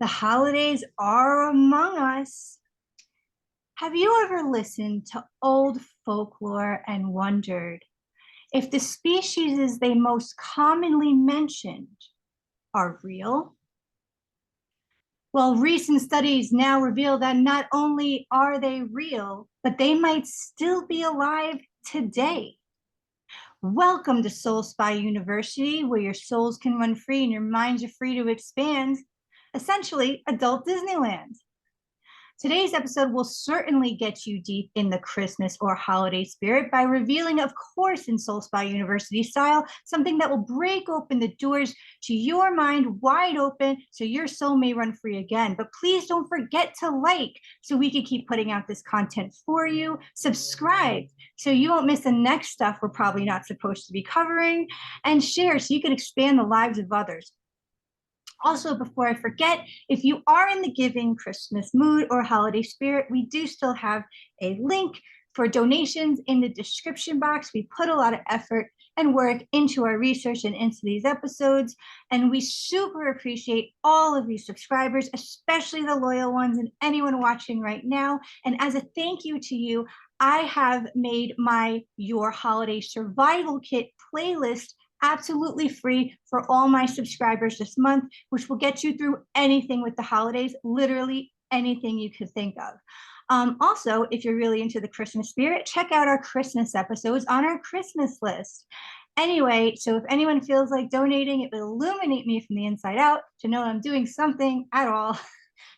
The holidays are among us. Have you ever listened to old folklore and wondered if the species they most commonly mentioned are real? Well, recent studies now reveal that not only are they real, but they might still be alive today. Welcome to Soul Spy University, where your souls can run free and your minds are free to expand. Essentially, adult Disneyland. Today's episode will certainly get you deep in the Christmas or holiday spirit by revealing, of course, in Soul Spy University style, something that will break open the doors to your mind wide open so your soul may run free again. But please don't forget to like so we can keep putting out this content for you. Subscribe so you won't miss the next stuff we're probably not supposed to be covering, and share so you can expand the lives of others. Also, before I forget, if you are in the giving Christmas mood or holiday spirit, we do still have a link for donations in the description box. We put a lot of effort and work into our research and into these episodes, and we super appreciate all of you subscribers, especially the loyal ones and anyone watching right now. And as a thank you to you, I have made my Your Holiday Survival Kit playlist absolutely free for all my subscribers this month, which will get you through anything with the holidays, literally anything you could think of. Also, if you're really into the Christmas spirit, check out our Christmas episodes on our Christmas list. Anyway, so if anyone feels like donating, it will illuminate me from the inside out to know I'm doing something at all.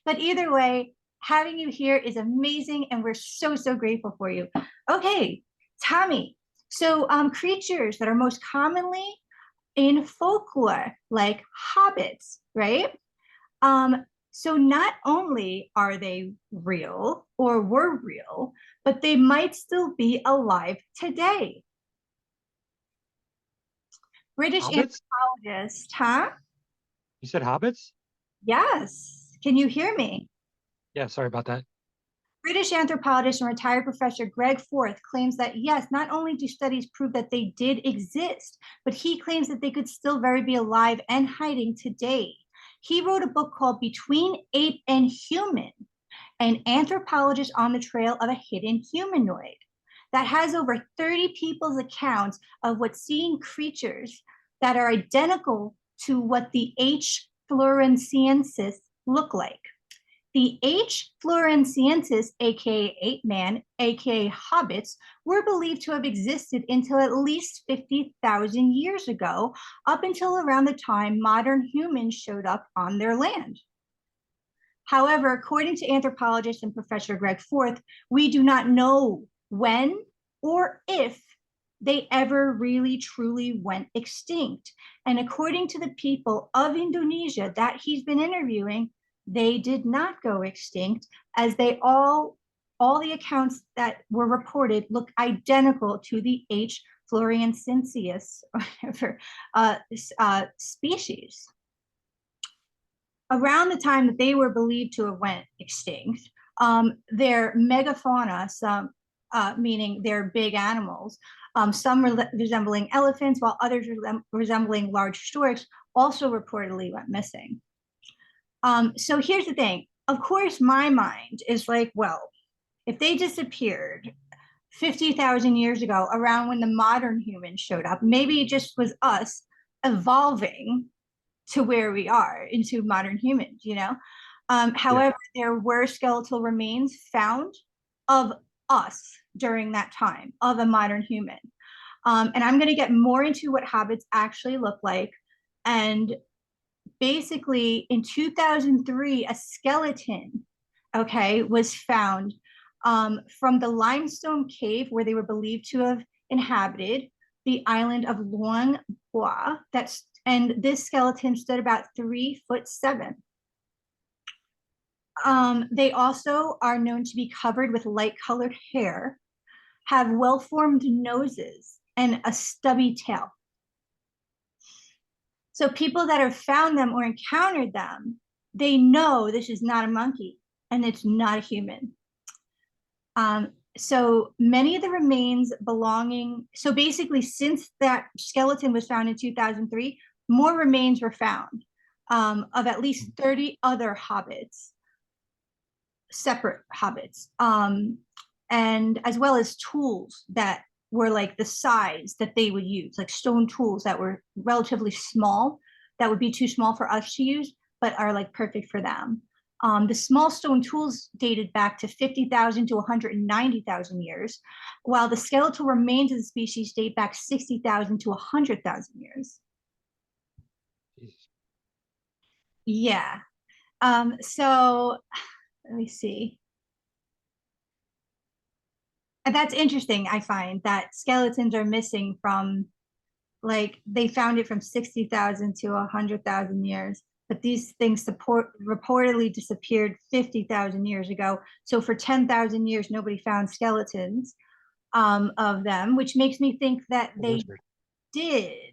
But either way, having you here is amazing, and we're so, so grateful for you. Okay, Tommy, so creatures that are most commonly in folklore, like hobbits, right? So not only are they real or were real, but they might still be alive today. British Hobbits? anthropologist, huh? You said hobbits? Yes. Can you hear me? Yeah, sorry about that. British anthropologist and retired professor Greg Forth claims that yes, not only do studies prove that they did exist, but he claims that they could still very be alive and hiding today. He wrote a book called Between Ape and Human, an anthropologist on the trail of a hidden humanoid, that has over 30 people's accounts of what seeing creatures that are identical to what the H. floresiensis look like. The H. floresiensis, aka ape man, aka hobbits, were believed to have existed until at least 50,000 years ago, up until around the time modern humans showed up on their land. However, according to anthropologist and Professor Greg Forth, we do not know when or if they ever really truly went extinct. And according to the people of Indonesia that he's been interviewing, they did not go extinct, as they all the accounts that were reported look identical to the H. floresiensis species. Around the time that they were believed to have went extinct, their megafauna, meaning their big animals, some resembling elephants, while others resembling large storks, also reportedly went missing. So here's the thing. Of course, my mind is like, well, if they disappeared 50,000 years ago, around when the modern humans showed up, maybe it just was us evolving to where we are into modern humans, you know? Yeah. However, there were skeletal remains found of us during that time, of a modern human. And I'm going to get more into what hobbits actually look like. And basically, in 2003, a skeleton, okay, was found from the limestone cave where they were believed to have inhabited the island of Luang Bua. And this skeleton stood about 3'7". They also are known to be covered with light-colored hair, have well-formed noses, and a stubby tail. So people that have found them or encountered them, they know this is not a monkey and it's not a human. So many of the remains so basically since that skeleton was found in 2003, more remains were found. of at least 30 other hobbits, separate hobbits, and as well as tools that were like the size that they would use, like stone tools that were relatively small, that would be too small for us to use, but are like perfect for them. The small stone tools dated back to 50,000 to 190,000 years, while the skeletal remains of the species date back 60,000 to 100,000 years. Jesus. Yeah. So let me see. And that's interesting. I find that skeletons are missing from, like, they found it from 60,000 to 100,000 years, but these things reportedly disappeared 50,000 years ago. So for 10,000 years, nobody found skeletons of them, which makes me think that they did.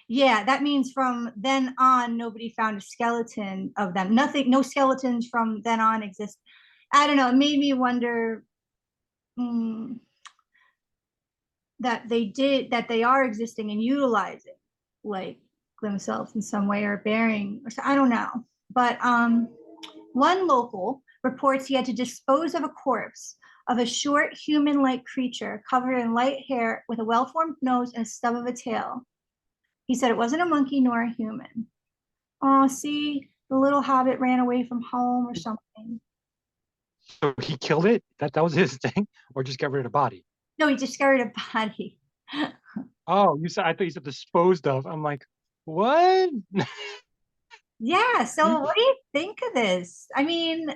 Yeah, that means from then on, nobody found a skeleton of them. Nothing, no skeletons from then on exist. I don't know. It made me wonder. mm, that they are existing and utilizing like themselves in some way or bearing, or so, I don't know. But one local reports he had to dispose of a corpse of a short human-like creature covered in light hair with a well-formed nose and a stub of a tail. He said it wasn't a monkey nor a human. Oh, see, the little hobbit ran away from home or something. So he killed it? That was his thing? Or just got rid of the body? No, he discarded a body. Oh, I thought you said disposed of. I'm like, what? Yeah, so what do you think of this? I mean,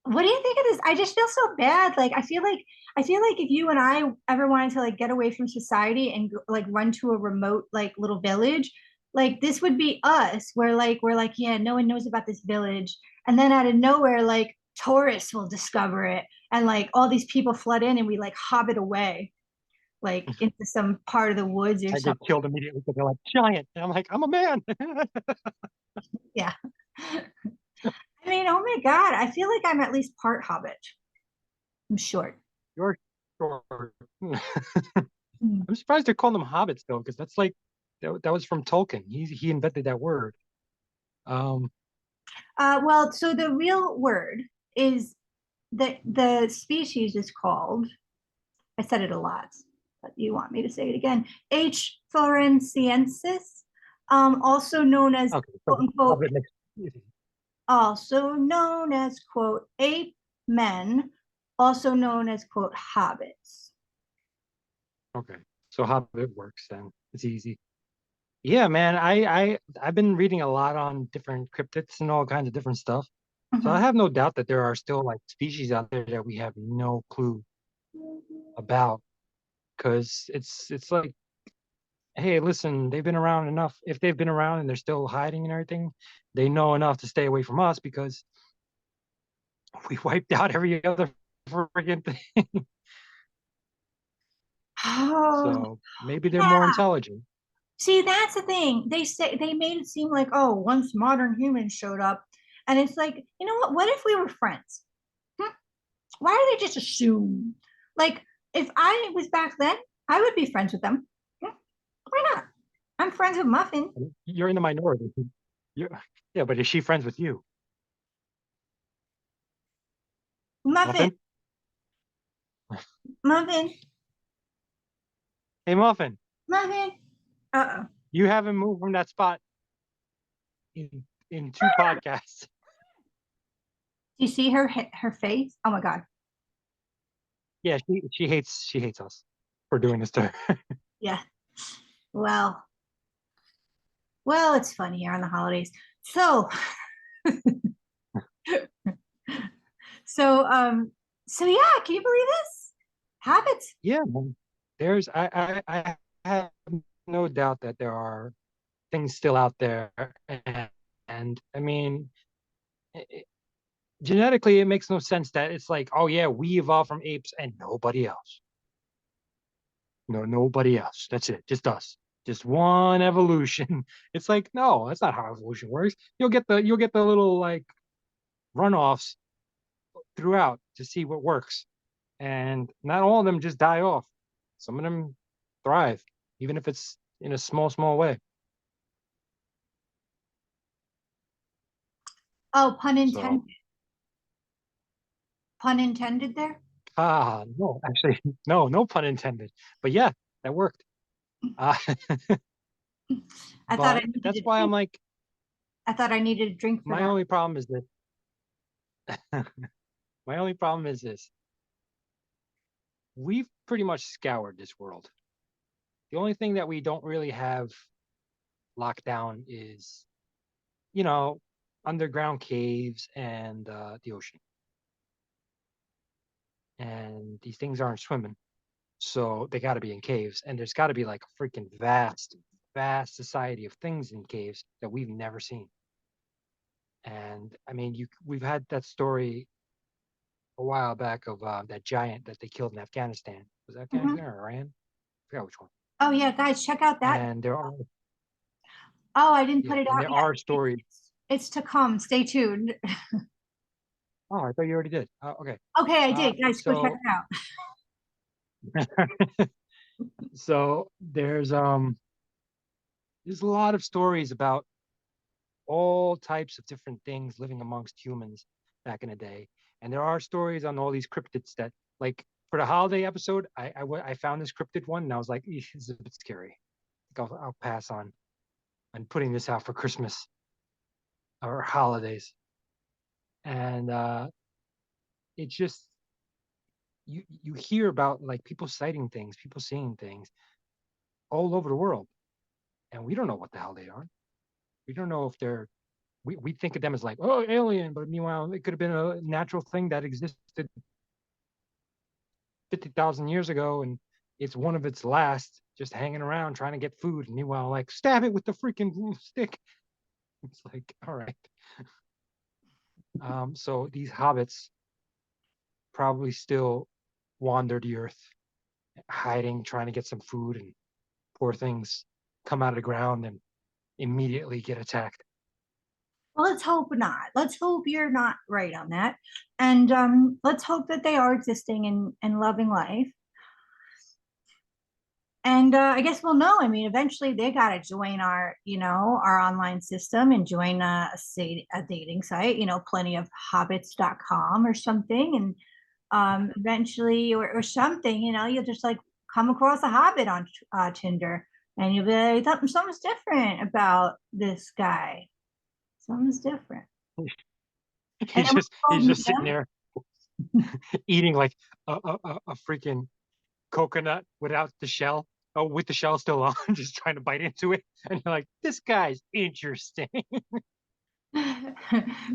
what do you think of this? I just feel so bad. Like I feel like if you and I ever wanted to like get away from society and like run to a remote like little village, like this would be us. We're like, yeah, no one knows about this village. And then out of nowhere, like tourists will discover it and like all these people flood in and we like hobbit away like into some part of the woods or I get something. killed immediately because they're like giant. And I'm like, I'm a man. Yeah. I mean, oh my God, I feel like I'm at least part hobbit. I'm short. You're short. Mm. I'm surprised they're calling them hobbits though, because that's like that was from Tolkien. He invented that word. Um, Well, so the real word is that the species is called, I said it a lot, but you want me to say it again, H. florensiensis, also known as okay, so quote unquote, hobbit makes also known as quote ape men, also known as quote hobbits. okay. So hobbit works then. It's easy. Yeah, man. I've been reading a lot on different cryptids and all kinds of different stuff. So I Mhm. have no doubt that there are still like species out there that we have no clue about. Because it's like, hey, listen, they've been around enough. If they've been around and they're still hiding and everything, they know enough to stay away from us because we wiped out every other freaking thing. Oh, So maybe they're more yeah. intelligent. See, that's the thing. They say they made it seem like, oh, once modern humans showed up, and it's like, you know what? What if we were friends? Hmm? Why do they just assume? Like, if I was back then, I would be friends with them. Hmm? Why not? I'm friends with Muffin. You're in the minority. You're, yeah, but is she friends with you? Muffin. Muffin? Muffin. Hey, Muffin, Muffin. Uh-oh. you haven't moved from that spot in two podcasts. Do you see her face? Oh my God. Yeah, she hates us for doing this to her. Yeah. Well, well, it's funny here on the holidays. So, so, so yeah, can you believe this? Habits. Yeah, man. I have no doubt that there are things still out there, and I mean, it, genetically, it makes no sense that it's like, oh yeah, we evolved from apes and nobody else. No, nobody else. That's it. Just us. Just one evolution. It's like, no, that's not how evolution works. You'll get the little like runoffs throughout to see what works. And not all of them just die off. Some of them thrive, even if it's in a small, small way. Oh, pun So, intended. Pun intended there. no, actually, no, no pun intended. But yeah, that worked. Uh, I thought I but needed that's a why I'm drink. like, I thought I needed a drink for my that. only problem is that my only problem is this. We've pretty much scoured this world. The only thing that we don't really have locked down is, you know, underground caves and the ocean. And these things aren't swimming. So they got to be in caves. And there's got to be like a freaking vast, vast society of things in caves that we've never seen. And I mean, we've had that story a while back of that giant that they killed in Afghanistan. Was it Mhm. Afghanistan or Iran? I forgot which one. Oh yeah, guys, check out that. And there are, Oh, I didn't put yeah, it and out there yet. are stories. It's to come. Stay tuned. Oh, I thought you already did. Okay. Okay, I Uh, did. Guys, go check so, it out. so there's a lot of stories about all types of different things living amongst humans back in the day. And there are stories on all these cryptids that, like, for the holiday episode, I found this cryptid one and I was like, "Eesh, this is a bit scary. I'll pass on putting this out for Christmas or holidays." And it just you hear about like people sighting things, people seeing things all over the world, and we don't know what the hell they are. We don't know if they're we think of them as like, oh, alien, but meanwhile it could have been a natural thing that existed 50,000 years ago, and it's one of its last, just hanging around trying to get food. And meanwhile, like, stab it with the freaking stick. It's like, all right. So these hobbits probably still wander the earth, hiding, trying to get some food, and poor things come out of the ground and immediately get attacked. Well, let's hope not. Let's hope you're not right on that. And let's hope that they are existing and loving life. And I guess we'll know. I mean, eventually they got to join our online system and join a dating site, plenty of hobbits.com or something. And eventually, or something, you'll just like come across a hobbit on Tinder and you'll be like, something's different about this guy. Something's different. And then He's we'll just meet sitting there eating like a freaking coconut without the shell. Oh, with the shell still on, just trying to bite into it. And you're like, this guy's interesting. them.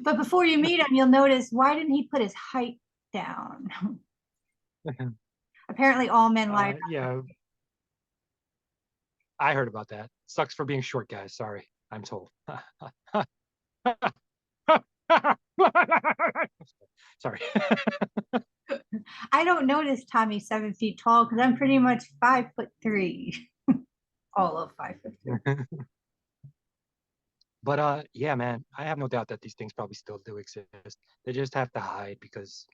But before you meet him, you'll notice, why didn't he put his height down? Apparently, all men lie. Yeah, I heard about that. Sucks for being short, guys. Sorry, I'm told. Sorry. I don't notice Tommy's 7 feet tall because I'm pretty much 5'3". All of 5'3". But yeah, man, I have no doubt that these things probably still do exist. They just have to hide because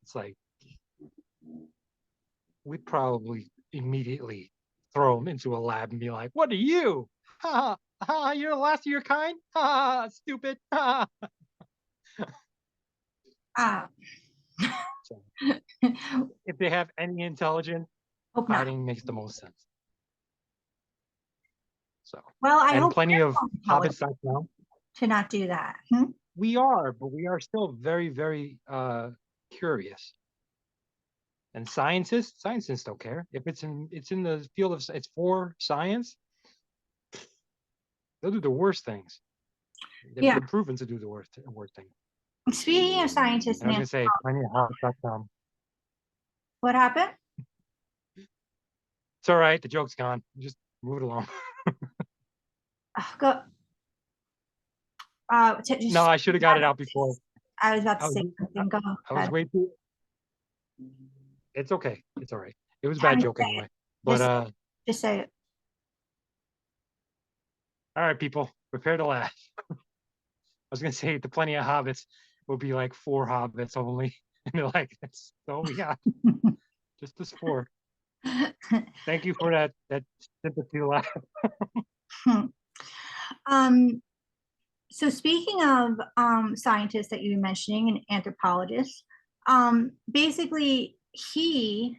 it's like we'd probably immediately throw them into a lab and be like, "What are you? Ha ha! You're the last of your kind? Ha! Stupid! Ha!" Ah, So if they have any intelligence, hope not. hiding makes the most sense. So, Well, I and hope plenty of we're intelligent hobbits.com. to not do that. Hmm? We are, but we are still very, very curious. And scientists don't care if it's in the field of it's for science. They'll do the worst things. They've Yeah. been proven to do the worst thing. Speaking of scientists And I was and gonna say plenty of hobbits.com. what happened? It's all right. The joke's gone. Just move it along. Oh, go. No, Just, I should have got it out before. I was about to I was say something. Go I was ahead. way too. It's okay. It's all right. It was a bad Tommy, joke say it. anyway. But Just, just say it. all right, people, prepare to laugh. I was gonna say the plenty of hobbits will be like 4 hobbits only, and they're like, that's all we got. Just this 4. Thank you for that sympathy laugh. um, So speaking of scientists that you were mentioning and anthropologists, basically he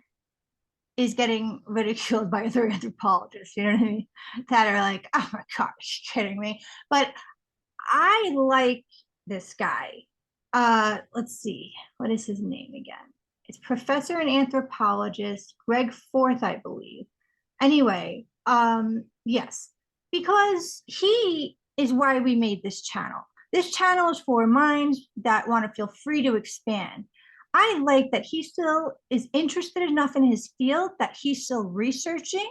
is getting ridiculed by other anthropologists, you know what I mean? That are like, oh my gosh, kidding me. But I like this guy. Let's see, what is his name again? It's professor and anthropologist Greg Forth, I believe. Anyway, yes, because he is why we made this channel. This channel is for minds that want to feel free to expand. I like that he still is interested enough in his field that he's still researching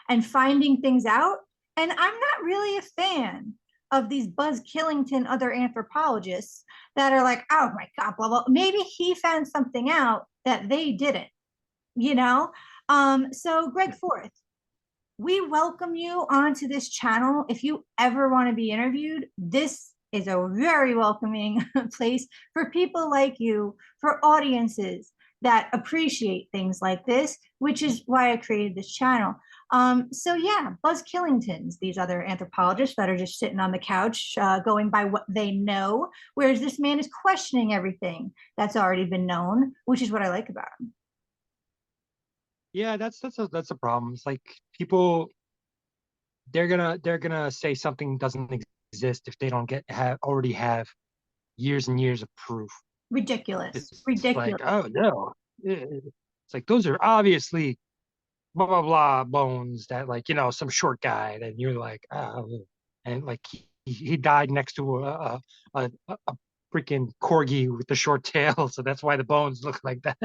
and finding things out. And I'm not really a fan of these Buzz Killington other anthropologists that are like, oh my God, blah, blah. Maybe he found something out that they didn't, you know? So Greg Forth, we welcome you onto this channel. If you ever want to be interviewed, this is a very welcoming place for people like you, for audiences that appreciate things like this, which is why I created this channel. So yeah, Buzz Killington's these other anthropologists that are just sitting on the couch, going by what they know, whereas this man is questioning everything that's already been known, which is what I like about him. Yeah, that's a problem. It's like people they're gonna say something doesn't exist if they don't get have already have years and years of proof. Ridiculous, It's like, ridiculous. oh no. It's like those are obviously blah blah blah bones that like, some short guy that you're like, oh, and like he died next to a freaking corgi with the short tail, so that's why the bones look like that.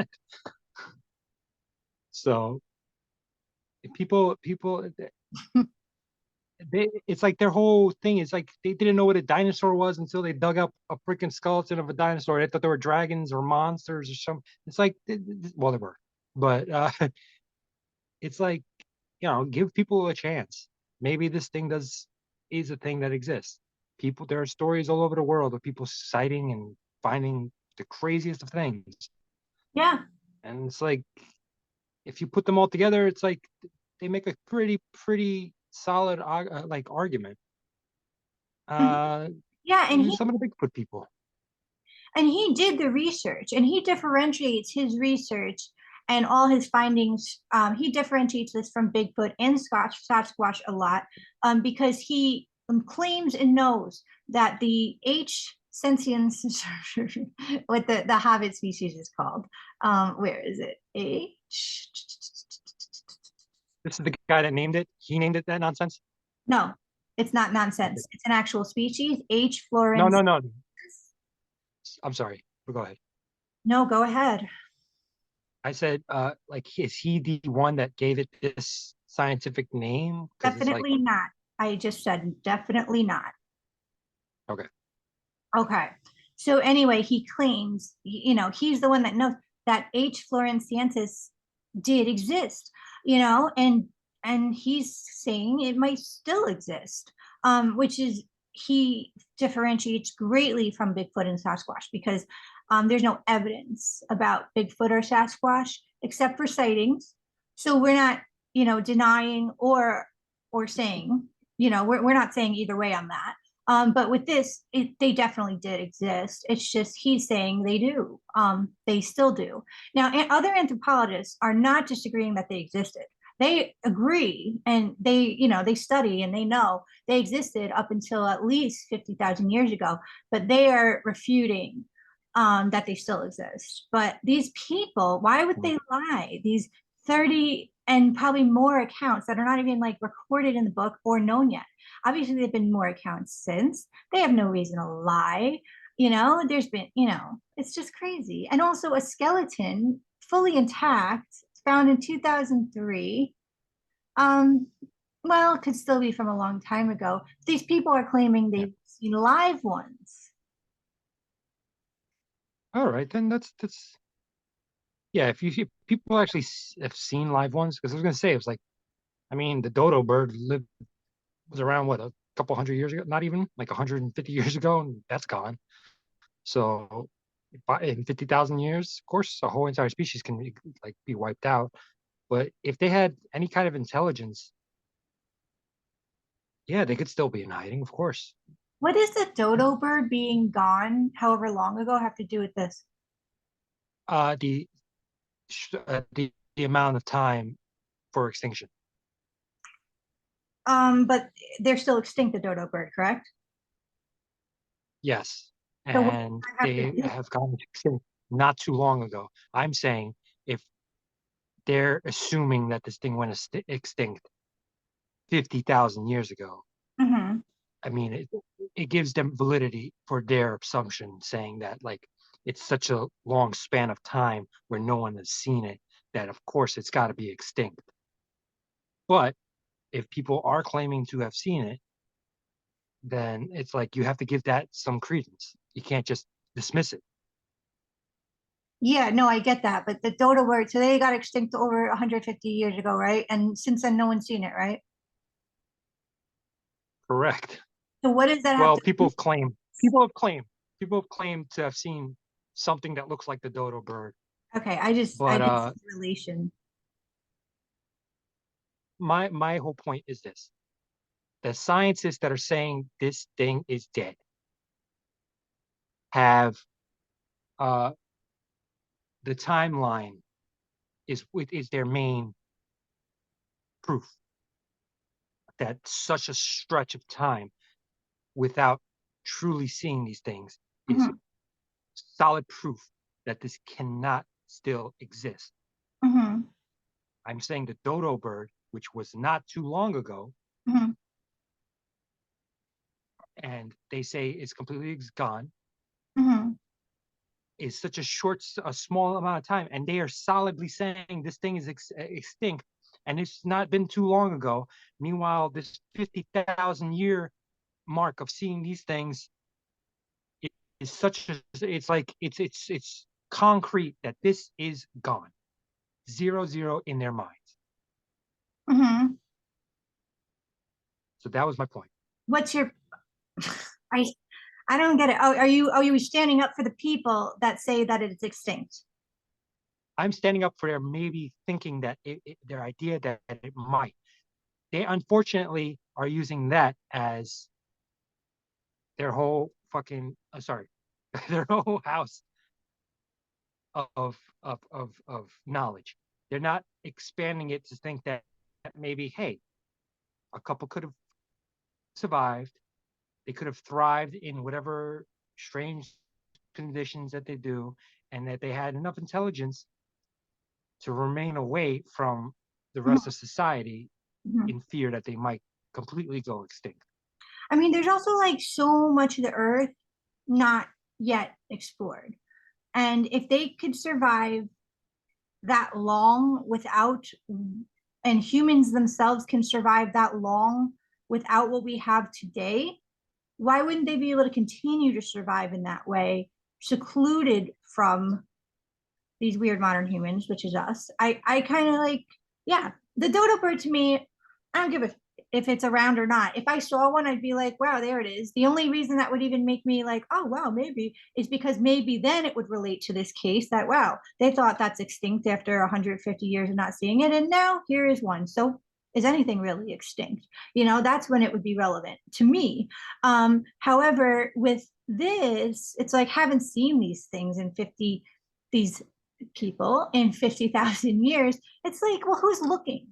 So people it's like their whole thing is like they didn't know what a dinosaur was until they dug up a freaking skeleton of a dinosaur. They thought they were dragons or monsters or something. It's like, well, they were, but it's like, give people a chance. Maybe this thing does is a thing that exists. People, there are stories all over the world of people sighting and finding the craziest of things, Yeah. and it's like if you put them all together, it's like they make a pretty solid like argument. Mhm. Uh, Yeah, Even some of the Bigfoot people. and he did the research and he differentiates his research and all his findings. He differentiates this from Bigfoot and Sasquatch a lot, because he claims and knows that the H sentience, what the Hobbit species is called. Where is it? H. This is the guy that named it. He named it that nonsense. No, it's not Okay. nonsense. It's an actual species. H. No, florens. no, no. I'm sorry. Go ahead. No, go ahead. I said, like, is he the one that gave it this scientific name? Because it's like, Definitely not. I just said definitely not. okay, Okay. So anyway, he claims, he's the one that knows that H. floresiensis did exist, and he's saying it might still exist, which is he differentiates greatly from Bigfoot and Sasquatch because there's no evidence about Bigfoot or Sasquatch except for sightings. So we're not, denying or saying, we're not saying either way on that. But with this, they definitely did exist. It's just he's saying they do. They still do. Now, other anthropologists are not just agreeing that they existed. They agree and they study and they know they existed up until at least 50,000 years ago, but they are refuting that they still exist. But these people, why would they lie? These 30 and probably more accounts that are not even like recorded in the book or known yet. Obviously, there have been more accounts since. They have no reason to lie. There's been, it's just crazy. And also a skeleton fully intact, found in 2003. Um, well, it could still be from a long time ago. These people are claiming yeah. they've seen live ones. All right, then that's yeah. If people actually have seen live ones, because I was gonna say it was like, I mean, the dodo bird lived was around what, a couple hundred years ago, not even like 150 years ago, and that's gone. So in 50,000 years, of course, a whole entire species can like be wiped out. But if they had any kind of intelligence, yeah, they could still be in hiding, of course. What does the dodo bird being gone however long ago have to do with this? The the amount of time for extinction. But they're still extinct, the dodo bird, correct? Yes, So what does and that have to they do? have gone extinct not too long ago. I'm saying if they're assuming that this thing went extinct 50,000 years ago, Hmm. I mean, it gives them validity for their assumption, saying that like it's such a long span of time where no one has seen it that of course it's got to be extinct. But if people are claiming to have seen it, then it's like you have to give that some credence. You can't just dismiss it. Yeah, no, I get that. But the dodo bird, so they got extinct over 150 years ago, right? And since then, no one's seen it, right? Correct. So what does that have Well, to do? people have claimed to have seen something that looks like the dodo bird. Okay, I But didn't see the relation. my whole point is this: the scientists that are saying this thing is dead have uh the timeline is their main proof that such a stretch of time without truly seeing these things is Hmm. solid proof that this cannot still exist. Hmm. I'm saying the dodo bird, which was not too long ago, Hmm. and they say is completely gone, Hmm. is such a small amount of time, and they are solidly saying this thing is extinct, and it's not been too long ago. Meanwhile, this 50,000 year mark of seeing these things is such a, it's like it's concrete that this is gone, 0 0 in their minds. Hmm. So that was my point. What's your I I don't get it. Oh, are you standing up for the people that say that it's extinct? I'm standing up for their maybe thinking that their idea that it might. They unfortunately are using that as their whole fucking sorry, their whole house of knowledge. They're not expanding it to think that maybe, hey, a couple could have survived. They could have thrived in whatever strange conditions that they do, and that they had enough intelligence to remain away from the rest of society Mhm. in fear that they might completely go extinct. I mean, there's also like so much of the earth not yet explored. And if they could survive that long without, and humans themselves can survive that long without what we have today, why wouldn't they be able to continue to survive in that way, secluded from these weird modern humans, which is us? I kind of like, yeah, the dodo bird to me, I don't give a if it's around or not. If I saw one, I'd be like, wow, there it is. The only reason that would even make me like, oh, wow, maybe is because maybe then it would relate to this case that, wow, they thought that's extinct after 150 years of not seeing it. And now here is one. So is anything really extinct? That's when it would be relevant to me. However, with this, it's like haven't seen these things in 50, these people in 50,000 years. It's like, well, who's looking?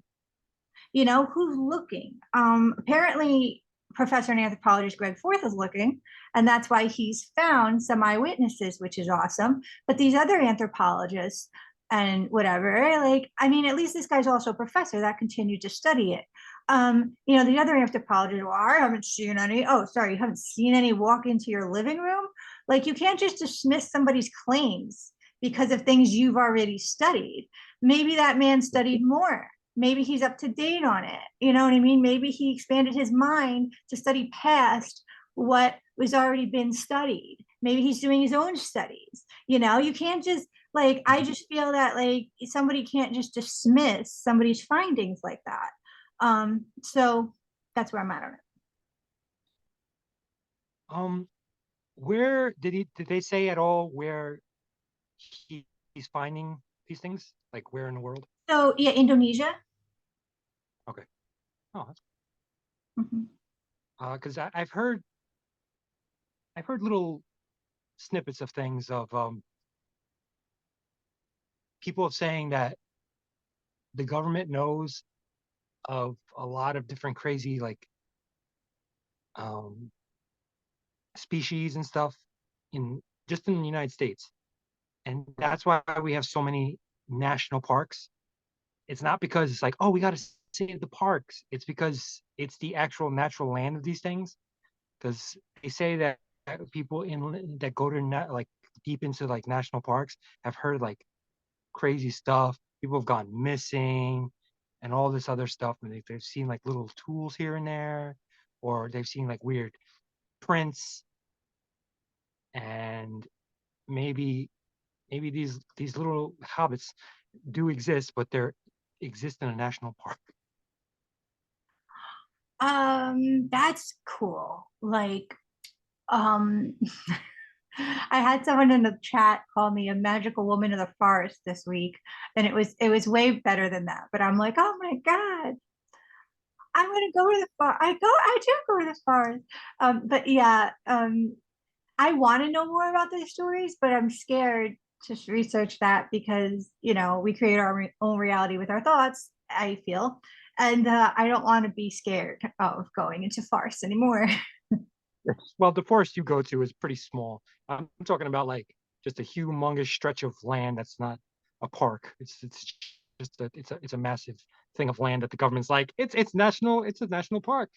Who's looking? Apparently, professor and anthropologist Greg Forth is looking, and that's why he's found some eyewitnesses, which is awesome. But these other anthropologists and whatever, like, I mean, at least this guy's also a professor that continued to study it. The other anthropologists, well, I haven't seen any. Oh, sorry, you haven't seen any walk into your living room? Like, you can't just dismiss somebody's claims because of things you've already studied. Maybe that man studied more. Maybe he's up to date on it. You know what I mean? Maybe he expanded his mind to study past what was already been studied. Maybe he's doing his own studies. You can't just like, I just feel that like somebody can't just dismiss somebody's findings like that. So that's where I'm at on it. Um, where did they say at all where he's finding these things? Like where in the world? So yeah, Indonesia. Okay. Oh, that's Mhm. because I've heard I've heard little snippets of things of people saying that the government knows of a lot of different crazy like um, species and stuff in just in the United States, and that's why we have so many national parks. It's not because it's like, oh, we got to save the parks. It's because it's the actual natural land of these things. Because they say that people in that go to like deep into like national parks have heard like crazy stuff. People have gone missing and all this other stuff, and they've seen like little tools here and there, or they've seen like weird prints, and maybe these little hobbits do exist, but they're exist in a national park. That's cool. Like, um, I had someone in the chat call me a magical woman of the forest this week, and it was way better than that. But I'm like, oh my God, I want to go to the forest. I do go to the forest. But yeah, I want to know more about their stories, but I'm scared to research that because, we create our own reality with our thoughts, I feel. And I don't want to be scared of going into farce anymore. Well, the forest you go to is pretty small. I'm talking about like just a humongous stretch of land that's not a park. It's just it's a massive thing of land that the government's like it's national. It's a national park.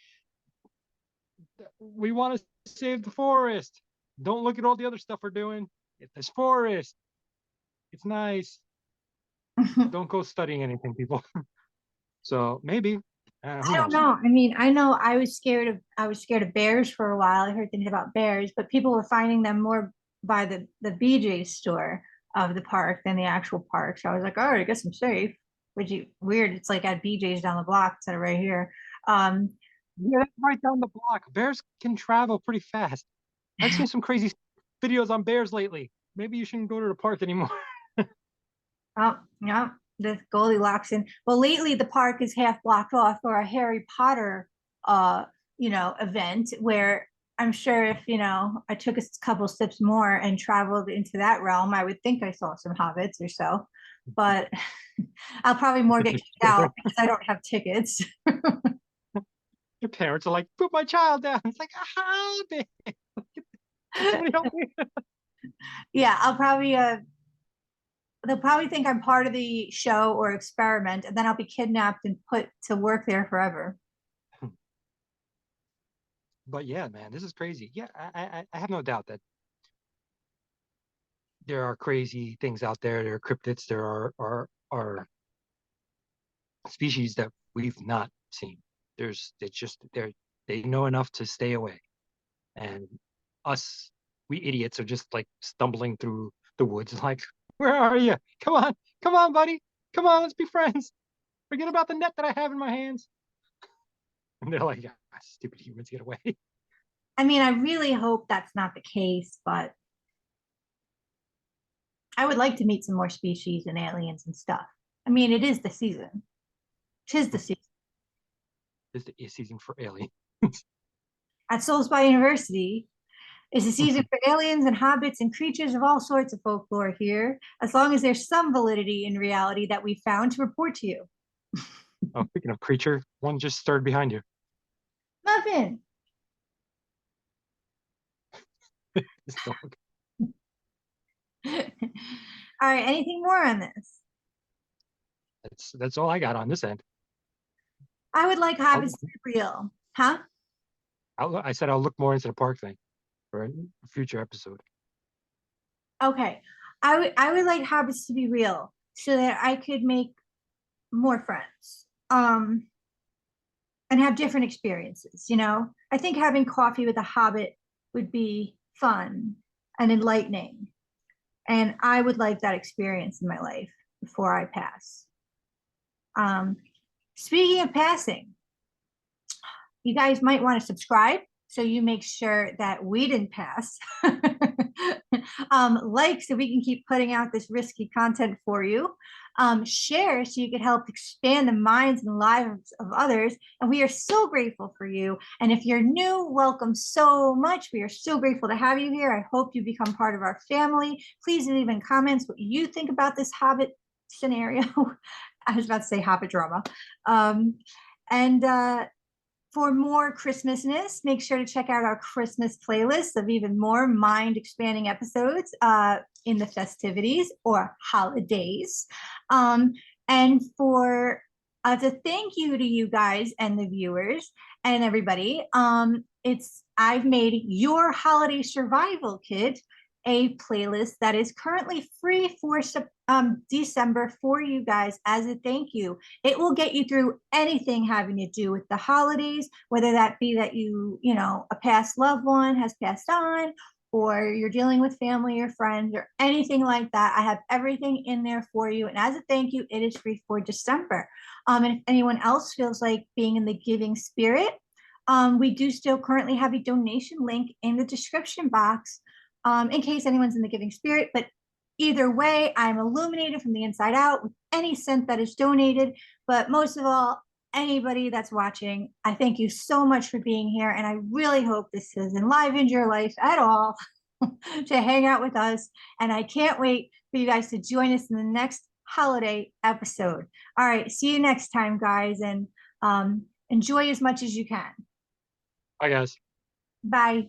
We want to save the forest. Don't look at all the other stuff we're doing. There's forest. It's nice. I Don't go studying anything, people. So maybe who don't knows? know. I mean, I know I was scared of bears for a while. I heard things about bears, but people were finding them more by the BJ store of the park than the actual park. So I was like, all right, I guess I'm safe. Which you weird. It's like at BJ's down the block instead of right here. Um, Yeah, that's right down the block. Bears can travel pretty fast. I've seen some crazy videos on bears lately. Maybe you shouldn't go to the park anymore. oh, yeah, the Goldilocks in. Well, lately the park is half blocked off for a Harry Potter, event where I'm sure if I took a couple steps more and traveled into that realm, I would think I saw some hobbits or so. But I'll probably more get kicked out because I don't have tickets. Your parents are like, put my child down. It's like, ah, babe, somebody help me. Yeah, they'll probably think I'm part of the show or experiment, and then I'll be kidnapped and put to work there forever. But yeah, man, this is crazy. Yeah, I have no doubt that there are crazy things out there. There are cryptids. There are species that we've not seen. It's just they know enough to stay away, and us, we idiots, are just like stumbling through the woods. Like, where are you? Come on, buddy, come on, let's be friends. Forget about the net that I have in my hands. And they're like, ah, stupid humans, get away. I mean, I really hope that's not the case, but I would like to meet some more species and aliens and stuff. I mean, it is the season. Tis the season. Is the season for aliens. At Souls by University is the season for aliens and hobbits and creatures of all sorts of folklore here, as long as there's some validity in reality that we found to report to you. Oh, speaking of creature, one just stirred behind you. Muffin. This dog. All right, anything more on this? That's all I got on this end. I would like I'll, hobbits to be real. Huh? I said I'll look more into the park thing for a future episode. Okay. I would like hobbits to be real so that I could make more friends. And have different experiences, I think having coffee with a hobbit would be fun and enlightening. And I would like that experience in my life before I pass. Um, Speaking of passing, you guys might want to subscribe so you make sure that we didn't pass. Like, so we can keep putting out this risky content for you. Share so you can help expand the minds and lives of others. And we are so grateful for you. And if you're new, welcome so much. We are so grateful to have you here. I hope you become part of our family. Please leave in comments what you think about this Hobbit scenario. I was about to say Hobbit drama. And For more Christmasness, make sure to check out our Christmas playlist of even more mind expanding episodes in the festivities or holidays. And for As a thank you to you guys and the viewers and everybody, I've made Your Holiday Survival Kit a playlist that is currently free for December for you guys as a thank you. It will get you through anything having to do with the holidays, whether that be that a past loved one has passed on, or you're dealing with family or friends or anything like that. I have everything in there for you. And as a thank you, it is free for December. And if anyone else feels like being in the giving spirit, we do still currently have a donation link in the description box in case anyone's in the giving spirit. But either way, I'm illuminated from the inside out with any cent that is donated. But most of all, anybody that's watching, I thank you so much for being here. And I really hope this has enlivened your life at all to hang out with us. And I can't wait for you guys to join us in the next holiday episode. All right, see you next time, guys, and enjoy as much as you can. Bye, guys. Bye.